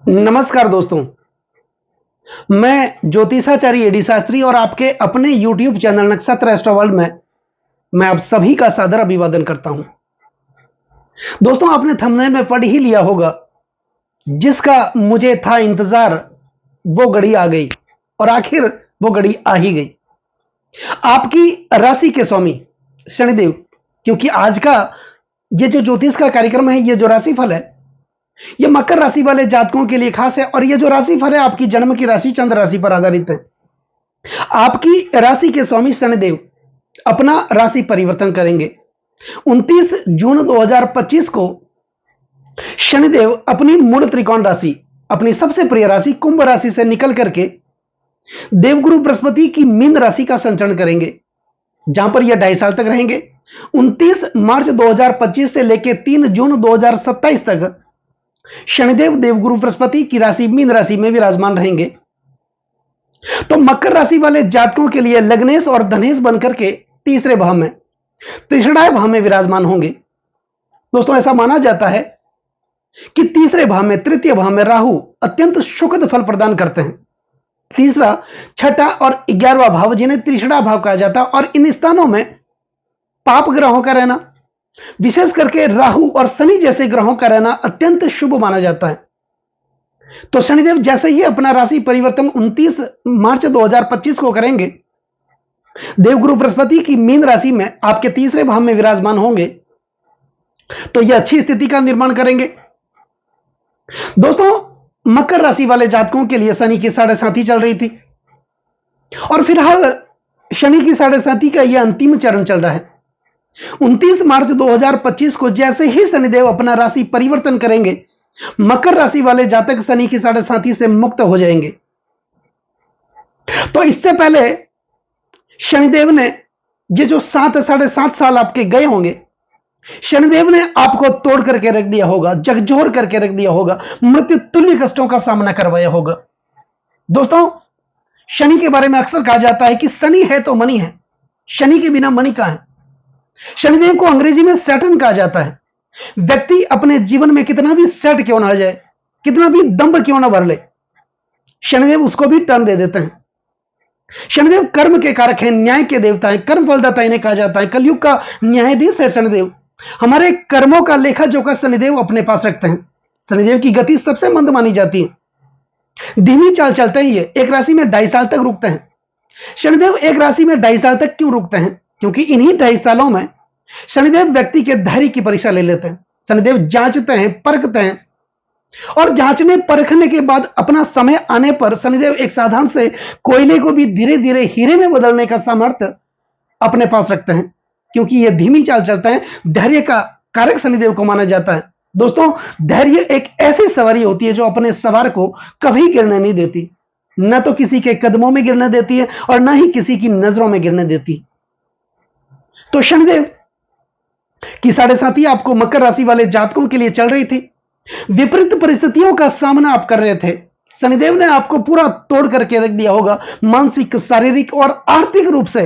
नमस्कार दोस्तों। मैं ज्योतिषाचार्य एडी शास्त्री और आपके अपने YouTube चैनल नक्षत्र एस्ट्रो वर्ल्ड में मैं आप सभी का सादर अभिवादन करता हूं। दोस्तों, आपने थंबनेल में पढ़ ही लिया होगा, जिसका मुझे था इंतजार वो घड़ी आ गई और आखिर वो घड़ी आ ही गई। आपकी राशि के स्वामी शनिदेव, क्योंकि आज का ये जो ज्योतिष का कार्यक्रम है, ये जो राशिफल है, ये मकर राशि वाले जातकों के लिए खास है और ये जो राशिफल है आपकी जन्म की राशि चंद्र राशि पर आधारित है। आपकी राशि के स्वामी शनिदेव अपना राशि परिवर्तन करेंगे 29 जून 2025 को। शनिदेव अपनी मूल त्रिकोण राशि, अपनी सबसे प्रिय राशि कुंभ राशि से निकल करके देवगुरु बृहस्पति की मीन राशि का संचरण करेंगे, जहां पर यह 2.5 साल तक रहेंगे। 29 मार्च 2025 से लेकर 3 जून 2027 तक शनिदेव देवगुरु बृहस्पति की राशि मीन राशि में विराजमान रहेंगे। तो मकर राशि वाले जातकों के लिए लग्नेश और धनेश बनकर के तीसरे भाव में, तीसरा भाव में विराजमान होंगे। दोस्तों, ऐसा माना जाता है कि तीसरे भाव में, तृतीय भाव में राहु अत्यंत सुखद फल प्रदान करते हैं। तीसरा, छठा और 11वां भाव, जिन्हें तीसरा भाव कहा जाता है, और इन स्थानों में पाप ग्रहों का रहना, विशेष करके राहु और शनि जैसे ग्रहों का रहना अत्यंत शुभ माना जाता है। तो शनिदेव जैसे ही अपना राशि परिवर्तन 29 मार्च 2025 को करेंगे, देवगुरु बृहस्पति की मीन राशि में आपके तीसरे भाव में विराजमान होंगे, तो यह अच्छी स्थिति का निर्माण करेंगे। दोस्तों, मकर राशि वाले जातकों के लिए शनि की 7.5 चल रही थी और फिलहाल शनि की 7.5 का यह अंतिम चरण चल रहा है। 29 मार्च 2025 को जैसे ही शनिदेव अपना राशि परिवर्तन करेंगे, मकर राशि वाले जातक शनि की 7.5 से मुक्त हो जाएंगे। तो इससे पहले शनिदेव ने ये जो 7.5 साल आपके गए होंगे, शनिदेव ने आपको तोड़ करके रख दिया होगा, झकझोर करके रख दिया होगा, मृत्यु तुल्य कष्टों का सामना करवाया होगा। दोस्तों, शनि के बारे में अक्सर कहा जाता है कि शनि है तो मणि है, शनि के बिना मणि कहां है। शनिदेव को अंग्रेजी में सैटर्न कहा जाता है। व्यक्ति अपने जीवन में कितना भी सेट क्यों ना आ जाए, कितना भी दम्भ क्यों ना भर ले, शनिदेव उसको भी टर्न दे देते हैं। शनिदेव कर्म के कारक हैं, न्याय के देवता हैं, कर्म फलदाता इन्हें कहा जाता है। कलयुग का न्यायाधीश है शनिदेव। हमारे कर्मों का लेखा जोखा शनिदेव अपने पास रखते हैं। शनिदेव की गति सबसे मंद मानी जाती है, धीमी चाल चलते हैं। ये एक राशि में 2.5 साल तक रुकते हैं। शनिदेव एक राशि में 2.5 साल तक क्यों रुकते हैं? क्योंकि इन्हीं 2.5 सालों में शनिदेव व्यक्ति के धैर्य की परीक्षा ले लेते हैं। शनिदेव जांचते हैं, परखते हैं और जांचने परखने के बाद अपना समय आने पर शनिदेव एक साधारण से कोयले को भी धीरे धीरे हीरे में बदलने का सामर्थ्य अपने पास रखते हैं, क्योंकि यह धीमी चाल चलता है। धैर्य का कारक शनिदेव को माना जाता है। दोस्तों, धैर्य एक ऐसी सवारी होती है जो अपने सवार को कभी गिरने नहीं देती, न तो किसी के कदमों में गिरने देती है और न ही किसी की नजरों में गिरने देती। तो शनिदेव की 7.5 आपको मकर राशि वाले जातकों के लिए चल रही थी। विपरीत परिस्थितियों का सामना आप कर रहे थे। शनिदेव ने आपको पूरा तोड़ करके रख दिया होगा, मानसिक, शारीरिक और आर्थिक रूप से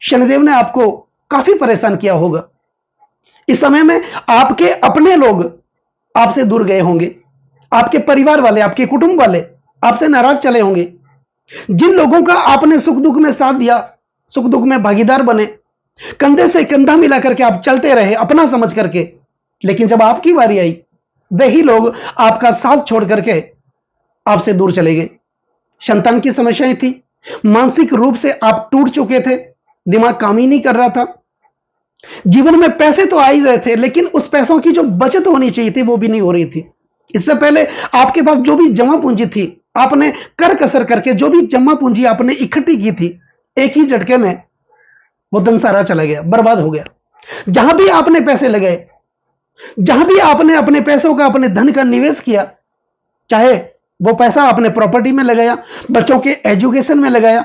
शनिदेव ने आपको काफी परेशान किया होगा। इस समय में आपके अपने लोग आपसे दूर गए होंगे, आपके परिवार वाले, आपके कुटुंब वाले आपसे नाराज चले होंगे। जिन लोगों का आपने सुख दुख में साथ दिया, सुख दुख में भागीदार बने, कंधे से कंधा मिला करके आप चलते रहे अपना समझ करके, लेकिन जब आपकी बारी आई, वही लोग आपका साथ छोड़ करके आपसे दूर चले गए। संतान की समस्याएं थी, मानसिक रूप से आप टूट चुके थे, दिमाग काम ही नहीं कर रहा था। जीवन में पैसे तो आ ही रहे थे, लेकिन उस पैसों की जो बचत होनी चाहिए थी वो भी नहीं हो रही थी। इससे पहले आपके पास जो भी जमा पूंजी थी, आपने कर कसर करके जो भी जमा पूंजी आपने इकट्ठी की थी, एक ही झटके में वो धन सारा चला गया, बर्बाद हो गया। जहां भी आपने पैसे लगाए, जहां भी आपने अपने पैसों का, अपने धन का निवेश किया, चाहे वो पैसा आपने प्रॉपर्टी में लगाया, बच्चों के एजुकेशन में लगाया,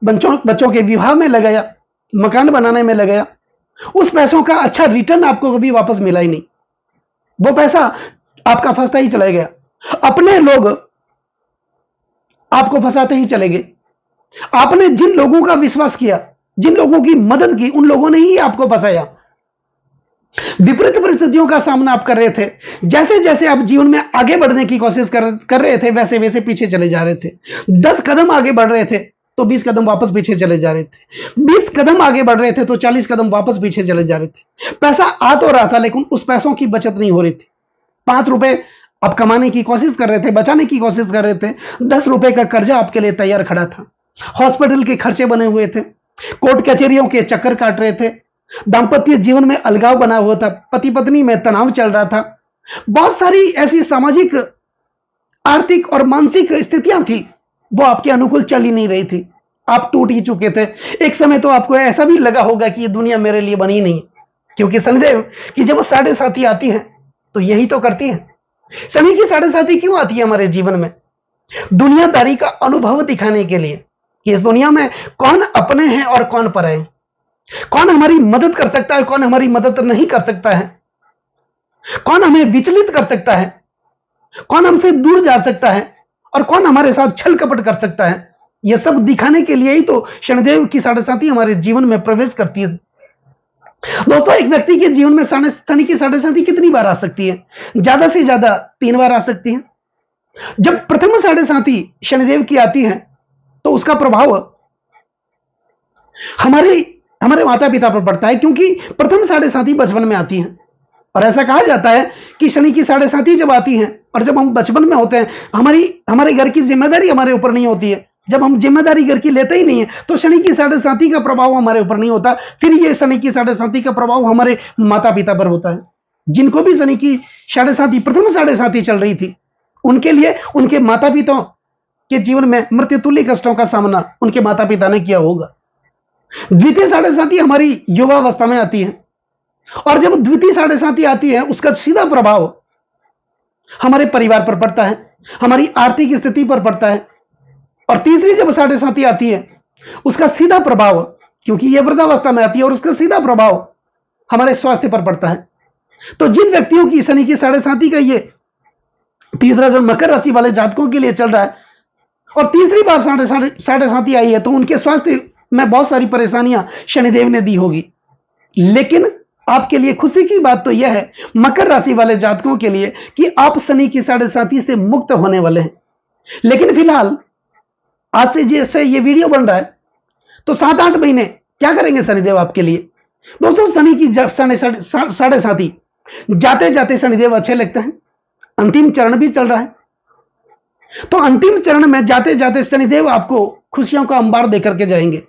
बच्चों के विवाह में लगाया, मकान बनाने में लगाया, उस पैसों का अच्छा रिटर्न आपको कभी वापस मिला ही नहीं। वो पैसा आपका फंसता ही चला गया। अपने लोग आपको फंसाते ही चले गए। आपने जिन लोगों का विश्वास किया, जिन लोगों की मदद की, उन लोगों ने ही आपको फंसाया। विपरीत परिस्थितियों का सामना आप कर रहे थे, जैसे जैसे आप जीवन में आगे बढ़ने की कोशिश कर रहे थे, वैसे वैसे पीछे चले जा रहे थे। 10 कदम आगे बढ़ रहे थे तो 20 कदम वापस पीछे चले जा रहे थे। 20 कदम आगे बढ़ रहे थे तो 40 कदम वापस पीछे चले जा रहे थे। पैसा आ तो रहा था, लेकिन उस पैसों की बचत नहीं हो रही थी। 5 रुपए आप कमाने की कोशिश कर रहे थे, बचाने की कोशिश कर रहे थे। 10 रुपए का कर्जा आपके लिए तैयार खड़ा था। हॉस्पिटल के खर्चे बने हुए थे, कोर्ट कचहरियों के चक्कर काट रहे थे, दाम्पत्य जीवन में अलगाव बना हुआ था, पति पत्नी में तनाव चल रहा था। बहुत सारी ऐसी सामाजिक, आर्थिक और मानसिक स्थितियां थी, वो आपके अनुकूल चल ही नहीं रही थी। आप टूट ही चुके थे। एक समय तो आपको ऐसा भी लगा होगा कि ये दुनिया मेरे लिए बनी नहीं, क्योंकि शनिदेव की जब साढ़े साथी आती है तो यही तो करती है। शनि की साढ़े साथी क्यों आती है हमारे जीवन में? दुनियादारी का अनुभव दिखाने के लिए कि इस दुनिया में कौन अपने हैं और कौन पराए हैं, कौन हमारी मदद कर सकता है, कौन हमारी मदद नहीं कर सकता है, कौन हमें विचलित कर सकता है, कौन हमसे दूर जा सकता है और कौन हमारे साथ छल कपट कर सकता है। यह सब दिखाने के लिए ही तो शनिदेव की साढ़े साथी हमारे जीवन में प्रवेश करती है। दोस्तों, एक व्यक्ति के जीवन में शनि की साढ़े साथी कितनी बार आ सकती है? ज्यादा से ज्यादा 3 बार आ सकती है। जब प्रथम साढ़े साथी शनिदेव की आती है तो उसका प्रभाव हमारे माता पिता पर पड़ता है, क्योंकि प्रथम साढ़े साथी बचपन में आती है। और ऐसा कहा जाता है कि शनि की साढ़े साथी जब आती हैं और जब हम बचपन में होते हैं, हमारे घर की जिम्मेदारी हमारे ऊपर नहीं होती है, जब हम जिम्मेदारी घर की लेते ही नहीं है, तो शनि की साढ़े साथी का प्रभाव हमारे ऊपर नहीं होता। फिर ये शनि की साढ़े साथी का प्रभाव हमारे माता पिता पर होता है। जिनको भी शनि की साढ़े साथी, प्रथम साढ़े साथी चल रही थी, उनके लिए उनके माता पिता के जीवन में मृत्युतुल्य कष्टों का सामना उनके माता पिता ने किया होगा। द्वितीय साढ़े साथी हमारी युवावस्था में आती है, और जब द्वितीय साढ़े साथी आती है उसका सीधा प्रभाव हमारे परिवार पर पड़ता है, हमारी आर्थिक स्थिति पर पड़ता है। और तीसरी जब साढ़े साथी आती है उसका सीधा प्रभाव, क्योंकि यह वृद्धावस्था में आती है, और उसका सीधा प्रभाव हमारे स्वास्थ्य पर पड़ता है। तो जिन व्यक्तियों की शनि की साढ़े साथी का ये तीसरा जो मकर राशि वाले जातकों के लिए चल रहा है और तीसरी बार साढ़े साथी आई है, तो उनके स्वास्थ्य में बहुत सारी परेशानियां शनिदेव ने दी होगी। लेकिन आपके लिए खुशी की बात तो यह है, मकर राशि वाले जातकों के लिए, कि आप शनि की साढ़े साथी से मुक्त होने वाले हैं। लेकिन फिलहाल आज से जैसे ये वीडियो बन रहा है, तो 7-8 महीने क्या करेंगे शनिदेव आपके लिए? दोस्तों, शनि की साढ़े साथी जाते जाते शनिदेव अच्छे लगते हैं। अंतिम चरण भी चल रहा है, तो अंतिम चरण में जाते जाते शनिदेव आपको खुशियों का अंबार देकर के जाएंगे।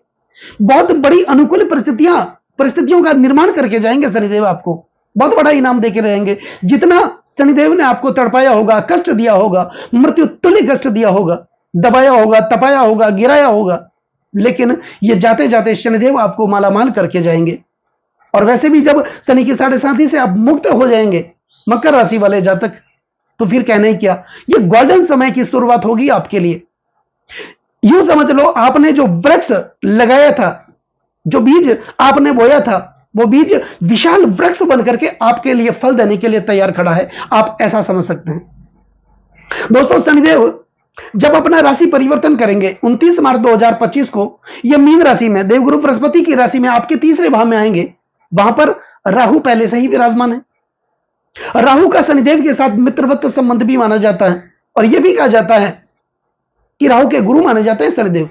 बहुत बड़ी अनुकूल परिस्थितियों का निर्माण करके जाएंगे शनिदेव। आपको बहुत बड़ा इनाम देके रहेंगे। जितना शनिदेव ने आपको तड़पाया होगा, कष्ट दिया होगा, मृत्यु तुल्य कष्ट दिया होगा, दबाया होगा, तपाया होगा, गिराया होगा, लेकिन ये जाते जाते शनिदेव आपको मालामाल करके जाएंगे। और वैसे भी जब शनि की साढ़े साथी से आप मुक्त हो जाएंगे मकर राशि वाले जातक, तो फिर कहना ही क्या, ये गोल्डन समय की शुरुआत होगी आपके लिए। यूं समझ लो, आपने जो वृक्ष लगाया था, जो बीज आपने बोया था, वो बीज विशाल वृक्ष बनकर के आपके लिए फल देने के लिए तैयार खड़ा है। आप ऐसा समझ सकते हैं। दोस्तों, शनिदेव जब अपना राशि परिवर्तन करेंगे 29 मार्च 2025 को, यह मीन राशि में, देवगुरु बृहस्पति की राशि में, आपके तीसरे भाव में आएंगे। वहां पर राहु पहले से ही विराजमान है। राहु का शनिदेव के साथ मित्रवत संबंध भी माना जाता है, और यह भी कहा जाता है कि राहु के गुरु माने जाते हैं शनिदेव।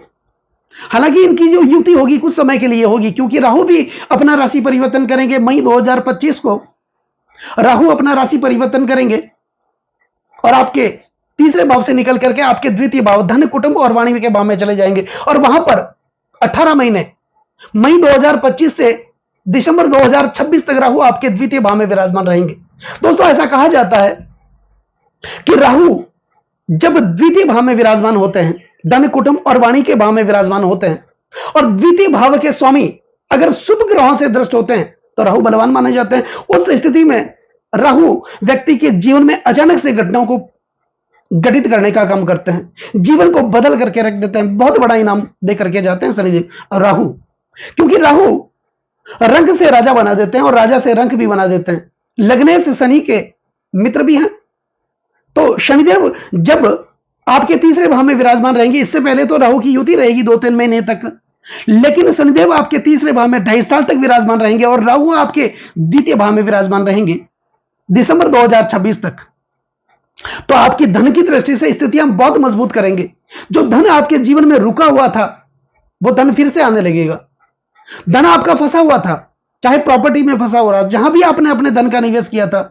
हालांकि इनकी जो युति होगी कुछ समय के लिए होगी, क्योंकि राहु भी अपना राशि परिवर्तन करेंगे। मई 2025 को राहु अपना राशि परिवर्तन करेंगे और आपके तीसरे भाव से निकल करके आपके द्वितीय भाव, धन, कुटुंब और वाणिज्य के भाव में चले जाएंगे। और वहां पर 18 महीने, मई 2025 से दिसंबर 2026 तक राहु आपके द्वितीय भाव में विराजमान रहेंगे। दोस्तों, ऐसा कहा जाता है कि राहु जब द्वितीय भाव में विराजमान होते हैं, धन, कुटुंब और वाणी के भाव में विराजमान होते हैं, और द्वितीय भाव के स्वामी अगर शुभ ग्रहों से दृष्ट होते हैं, तो राहु बलवान माने जाते हैं। उस स्थिति में राहु व्यक्ति के जीवन में अचानक से घटनाओं को गठित करने का काम करते हैं, जीवन को बदल करके रख देते हैं। बहुत बड़ा इनाम दे करके जाते हैं शनिदेव और राहु, क्योंकि राहु रंग से राजा बना देते हैं और राजा से रंग भी बना देते हैं। लगने से शनि के मित्र भी हैं। तो शनिदेव जब आपके तीसरे भाव में विराजमान रहेंगे, इससे पहले तो राहु की युति रहेगी 2-3 महीने तक, लेकिन शनिदेव आपके तीसरे भाव में 2.5 साल तक विराजमान रहेंगे और राहु आपके द्वितीय भाव में विराजमान रहेंगे दिसंबर 2026 तक। तो आपकी धन की दृष्टि से स्थितियां बहुत मजबूत करेंगे। जो धन आपके जीवन में रुका हुआ था वो धन फिर से आने लगेगा। धन आपका फंसा हुआ था, चाहे प्रॉपर्टी में फंसा हो रहा, जहां भी आपने अपने धन का निवेश किया था,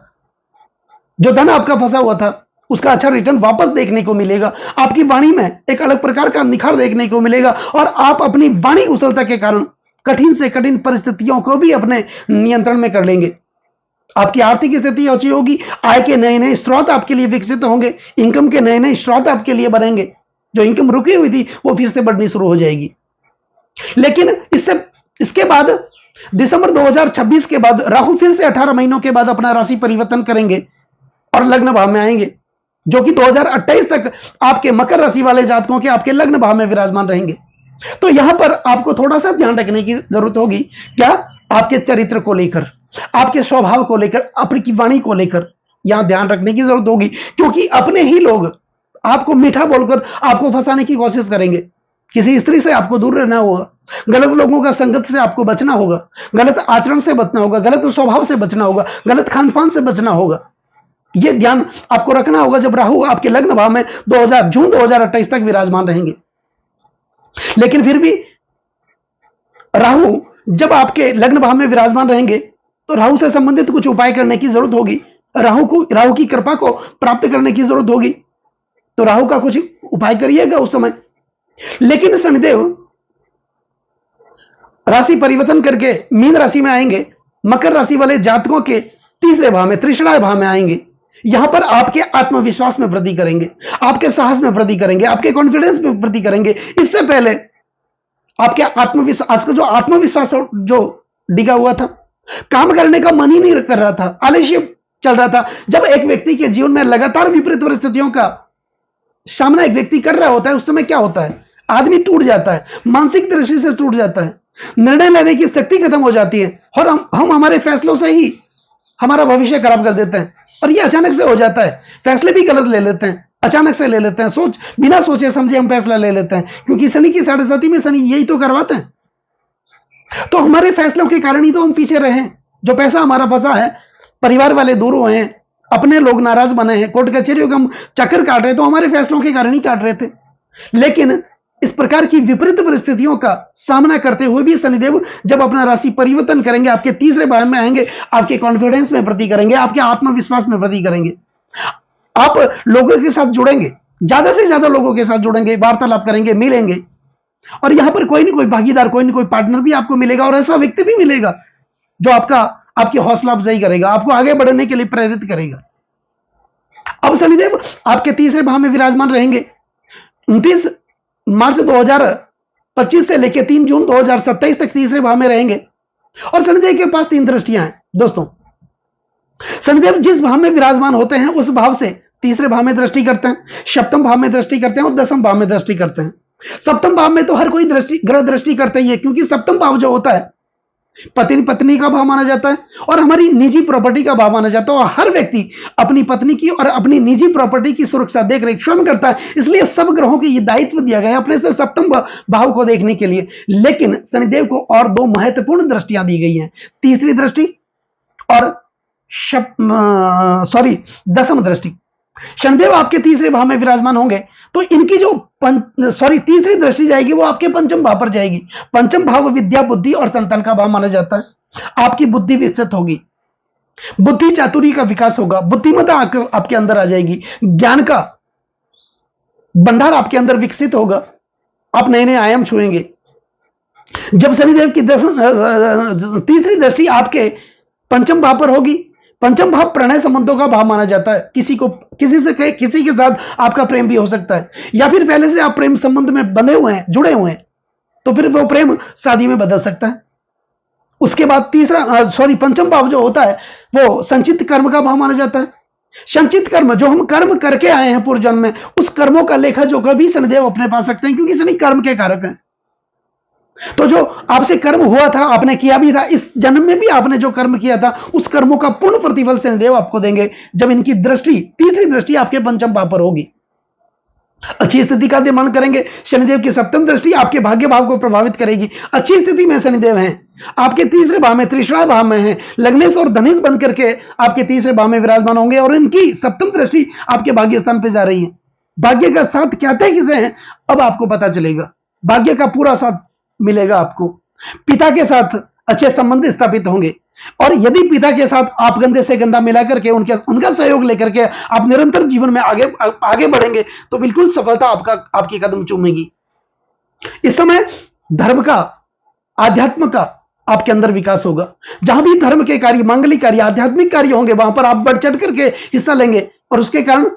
जो धन आपका फंसा हुआ था उसका अच्छा रिटर्न वापस देखने को मिलेगा। आपकी वाणी में एक अलग प्रकार का निखार देखने को मिलेगा और आप अपनी वाणी कुशलता के कारण कठिन से कठिन परिस्थितियों को भी अपने नियंत्रण में कर लेंगे। आपकी आर्थिक स्थिति अच्छी होगी, आय के नए नए स्रोत आपके लिए विकसित होंगे, इनकम के नए नए स्रोत आपके लिए बनेंगे। जो इनकम रुकी हुई थी वो फिर से बढ़नी शुरू हो जाएगी। लेकिन इसके बाद दिसंबर 2026 के बाद राहु फिर से 18 महीनों के बाद अपना राशि परिवर्तन करेंगे और लग्न भाव में आएंगे, जो कि 2028 तक आपके मकर राशि वाले जातकों के आपके लग्न भाव में विराजमान रहेंगे। तो यहां पर आपको थोड़ा सा ध्यान रखने की जरूरत होगी। क्या? आपके चरित्र को लेकर, आपके स्वभाव को लेकर, आपकी वाणी को लेकर यहां ध्यान रखने की जरूरत होगी, क्योंकि अपने ही लोग आपको मीठा बोलकर आपको फंसाने की कोशिश करेंगे। किसी स्त्री से आपको दूर रहना होगा, गलत लोगों का संगत से आपको बचना होगा, गलत आचरण से बचना होगा, गलत स्वभाव से बचना होगा, गलत खान पान से बचना होगा। यह ध्यान आपको रखना होगा जब राहु आपके लग्न भाव में जून 2028 तक विराजमान रहेंगे। लेकिन फिर भी राहु जब आपके लग्न भाव में विराजमान रहेंगे तो राहु से संबंधित कुछ उपाय करने की जरूरत होगी। राहु की कृपा को प्राप्त करने की जरूरत होगी। तो राहु का कुछ उपाय करिएगा उस समय। लेकिन शनिदेव राशि परिवर्तन करके मीन राशि में आएंगे, मकर राशि वाले जातकों के तीसरे भाव में, त्रिषणाय भाव में आएंगे। यहां पर आपके आत्मविश्वास में वृद्धि करेंगे, आपके साहस में वृद्धि करेंगे, आपके कॉन्फिडेंस में वृद्धि करेंगे। इससे पहले आपके आत्मविश्वास का जो आत्मविश्वास जो डिगा हुआ था, काम करने का मन ही नहीं कर रहा था, आलस्य चल रहा था। जब एक व्यक्ति के जीवन में लगातार विपरीत परिस्थितियों का सामना एक व्यक्ति कर रहा होता है, उस समय क्या होता है? आदमी टूट जाता है, मानसिक दृष्टि से टूट जाता है, निर्णय लेने की शक्ति खत्म हो जाती है और हम हमारे फैसलों से ही हमारा भविष्य खराब कर देते हैं। और ये अचानक से हो जाता है, फैसले भी गलत ले लेते हैं, अचानक से ले लेते हैं, बिना सोचे समझे हम फैसला ले लेते हैं, क्योंकि शनि की 7.5 में शनि यही तो करवाते हैं। तो हमारे फैसलों के कारण ही तो हम पीछे रहे हैं। जो पैसा हमारा फंसा है, परिवार वाले दूर हुए हैं, अपने लोग नाराज बने हैं, कोर्ट कचहरियों का हम चक्कर काट रहे, तो हमारे फैसलों के कारण ही काट रहे थे। लेकिन इस प्रकार की विपरीत परिस्थितियों का सामना करते हुए भी शनिदेव जब अपना राशि परिवर्तन करेंगे, आपके तीसरे भाव में आएंगे, आपके कॉन्फिडेंस में वृद्धि करेंगे, आपके आत्मविश्वास में वृद्धि करेंगे। आप लोगों के साथ जुड़ेंगे, ज्यादा से ज्यादा लोगों के साथ जुड़ेंगे, वार्तालाप करेंगे, मिलेंगे, और यहां पर कोई ना कोई भागीदार, कोई ना कोई पार्टनर भी आपको मिलेगा, और ऐसा व्यक्ति भी मिलेगा जो आपकी हौसला अफजाई करेगा, आपको आगे बढ़ने के लिए प्रेरित करेगा। अब शनिदेव आपके तीसरे भाव में विराजमान रहेंगे 29 मार्च 2025 से लेकर 3 जून 2027 तक तीसरे भाव में रहेंगे। और शनिदेव के पास 3 दृष्टियां हैं दोस्तों। शनिदेव जिस भाव में विराजमान होते हैं उस भाव से तीसरे भाव में दृष्टि करते हैं, सप्तम भाव में दृष्टि करते हैं और दसम भाव में दृष्टि करते हैं। सप्तम भाव में तो हर कोई ग्रह दृष्टि करते ही है, क्योंकि सप्तम भाव जो होता है पति पत्नी का भाव माना जाता है और हमारी निजी प्रॉपर्टी का भाव माना जाता है। और हर व्यक्ति अपनी पत्नी की और अपनी निजी प्रॉपर्टी की सुरक्षा देख रेख स्वयं करता है, इसलिए सब ग्रहों को यह दायित्व दिया गया है अपने से सप्तम भाव को देखने के लिए। लेकिन शनिदेव को और 2 महत्वपूर्ण दृष्टियां दी गई हैं, तीसरी दृष्टि और दसम दृष्टि। शनिदेव आपके तीसरे भाव में विराजमान होंगे तो इनकी जो तीसरी दृष्टि जाएगी वो आपके पंचम भाव पर जाएगी। पंचम भाव विद्या, बुद्धि और संतान का भाव माना जाता है। आपकी बुद्धि विकसित होगी, बुद्धि चातुर्य का विकास होगा, बुद्धिमत्ता आपके अंदर आ जाएगी, ज्ञान का भंडार आपके अंदर विकसित होगा, आप नए नए आयाम छुएंगे। जब शनिदेव की तीसरी दृष्टि आपके पंचम भाव पर होगी, पंचम भाव प्रणय संबंधों का भाव माना जाता है। किसी के साथ आपका प्रेम भी हो सकता है, या फिर पहले से आप प्रेम संबंध में बंधे हुए हैं, जुड़े हुए हैं, तो फिर वो प्रेम शादी में बदल सकता है। उसके बाद पंचम भाव जो होता है वो संचित कर्म का भाव माना जाता है। संचित कर्म, जो हम कर्म करके आए हैं पूर्व जन्म में, उस कर्मों का लेखा जोखा भी शनिदेव अपने पास सकते हैं, क्योंकि शनि कर्म के कारक हैं। तो जो आपसे कर्म हुआ था, आपने किया भी था, इस जन्म में भी आपने जो कर्म किया था उस कर्मों का पूर्ण प्रतिफल शनिदेव आपको देंगे जब इनकी दृष्टि, तीसरी दृष्टि आपके पंचम भाव पर होगी। अच्छी स्थिति का निर्माण करेंगे। शनिदेव की सप्तम दृष्टि आपके भाग्य भाव को प्रभावित करेगी। अच्छी स्थिति में शनिदेव हैं, आपके तीसरे भाव में, त्रिशुरा भाव में हैं, लग्नेश और धनेश बन करके आपके तीसरे भाव में विराजमान होंगे और इनकी सप्तम दृष्टि आपके भाग्य स्थान पर जा रही है। भाग्य का साथ क्या तय किसे है अब आपको पता चलेगा। भाग्य का पूरा साथ मिलेगा आपको। पिता के साथ अच्छे संबंध स्थापित होंगे और यदि पिता के साथ आप गंदे से गंदा मिला करके उनका सहयोग लेकर के आप निरंतर जीवन में आगे बढ़ेंगे तो बिल्कुल सफलता आपकी कदम चूमेगी। इस समय धर्म का, आध्यात्म का आपके अंदर विकास होगा। जहां भी धर्म के कार्य, मांगलिक कार्य, आध्यात्मिक कार्य होंगे वहां पर आप बढ़ चढ़ करके हिस्सा लेंगे और उसके कारण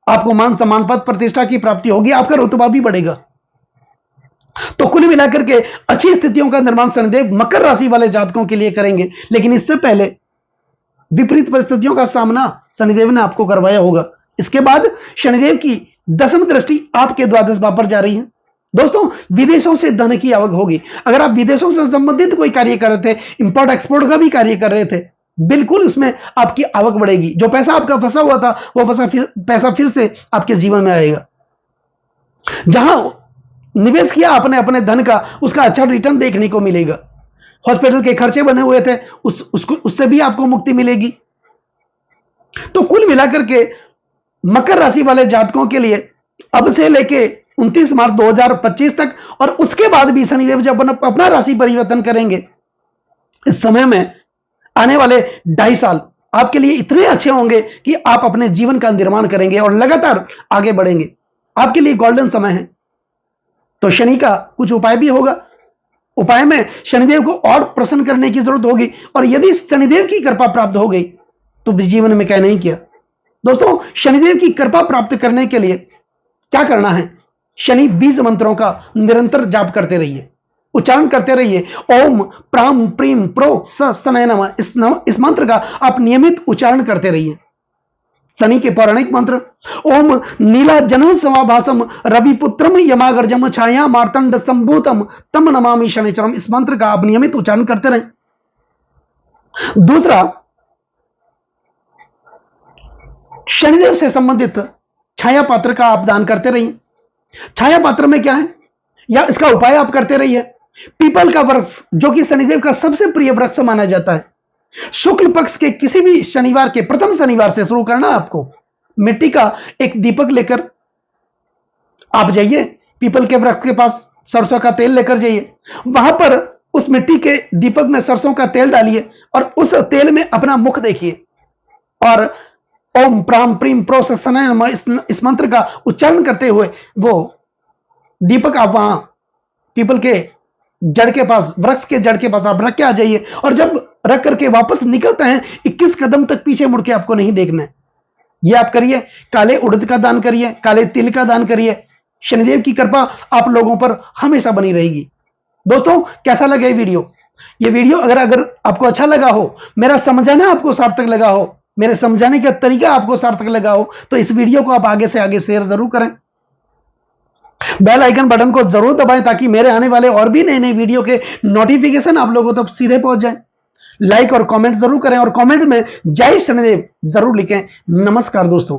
आपको मान सम्मान, पद प्रतिष्ठा की प्राप्ति होगी, आपका रुतबा भी बढ़ेगा। तो कुल मिलाकर के अच्छी स्थितियों का निर्माण शनिदेव मकर राशि वाले जातकों के लिए करेंगे। लेकिन इससे पहले विपरीत परिस्थितियों का सामना शनिदेव ने आपको करवाया होगा। इसके बाद शनिदेव की दसम दृष्टि आपके द्वादश भाव पर जा रही है। दोस्तों, विदेशों से धन की आवक होगी। अगर आप विदेशों से संबंधित कोई कार्य कर रहे थे, इंपोर्ट एक्सपोर्ट का भी कार्य कर रहे थे, बिल्कुल उसमें आपकी आवक बढ़ेगी। जो पैसा आपका फंसा हुआ था वो पैसा फिर से आपके जीवन में आएगा। जहां निवेश किया आपने अपने धन का, उसका अच्छा रिटर्न देखने को मिलेगा। हॉस्पिटल के खर्चे बने हुए थे, उससे भी आपको मुक्ति मिलेगी। तो कुल मिलाकर के मकर राशि वाले जातकों के लिए अब से लेके 29 मार्च 2025 तक और उसके बाद भी शनिदेव जब अपना राशि परिवर्तन करेंगे, इस समय में आने वाले 2.5 साल आपके लिए इतने अच्छे होंगे कि आप अपने जीवन का निर्माण करेंगे और लगातार आगे बढ़ेंगे। आपके लिए गोल्डन समय है। तो शनि का कुछ उपाय भी होगा। उपाय में शनिदेव को और प्रसन्न करने की जरूरत होगी और यदि शनिदेव की कृपा प्राप्त हो गई तो जीवन में क्या नहीं किया। दोस्तों, शनिदेव की कृपा प्राप्त करने के लिए क्या करना है? शनि बीज मंत्रों का निरंतर जाप करते रहिए, उच्चारण करते रहिए। ओम प्राम प्रीम प्रो सनय नमः, इस मंत्र का आप नियमित उच्चारण करते रहिए। शनि के पौराणिक मंत्र, ओम नीला जनन समाभासम रविपुत्रम यमागर्जम छाया मार्तंड संभूतम तम नमामि शनिचरम, इस मंत्र का आप नियमित उच्चारण करते रहें। दूसरा, शनिदेव से संबंधित छाया पात्र का आप दान करते रहिए। छाया पात्र में क्या है या इसका उपाय आप करते रहिए। पीपल का वृक्ष, जो कि शनिदेव का सबसे प्रिय वृक्ष माना जाता है, शुक्ल पक्ष के किसी भी शनिवार के प्रथम शनिवार से शुरू करना आपको। मिट्टी का एक दीपक लेकर आप जाइए, पीपल के वृक्ष के पास सरसों का तेल लेकर जाइए। वहां पर उस मिट्टी के दीपक में सरसों का तेल डालिए और उस तेल में अपना मुख देखिए और ओम प्राम प्रीम प्रो सनय नमः इस मंत्र का उच्चारण करते हुए वो दीपक आप वहां पीपल के जड़ के पास, वृक्ष के जड़ के पास आप रख के आ जाइए और जब रख करके वापस निकलते हैं 21 कदम तक पीछे मुड़ के आपको नहीं देखना है। ये आप करिए। काले उड़द का दान करिए, काले तिल का दान करिए। शनिदेव की कृपा आप लोगों पर हमेशा बनी रहेगी। दोस्तों, कैसा लगा ये वीडियो? ये वीडियो अगर आपको अच्छा लगा हो, मेरा समझाना आपको सार्थक लगा हो, मेरे समझाने का तरीका आपको सार्थक लगा हो, तो इस वीडियो को आप आगे से आगे शेयर जरूर करें। बेल आइकन बटन को जरूर दबाएं ताकि मेरे आने वाले और भी नए नए वीडियो के नोटिफिकेशन आप लोगों तक सीधे पहुंच जाएं। लाइक और कमेंट जरूर करें और कमेंट में जय शनिदेव जरूर लिखें। नमस्कार दोस्तों।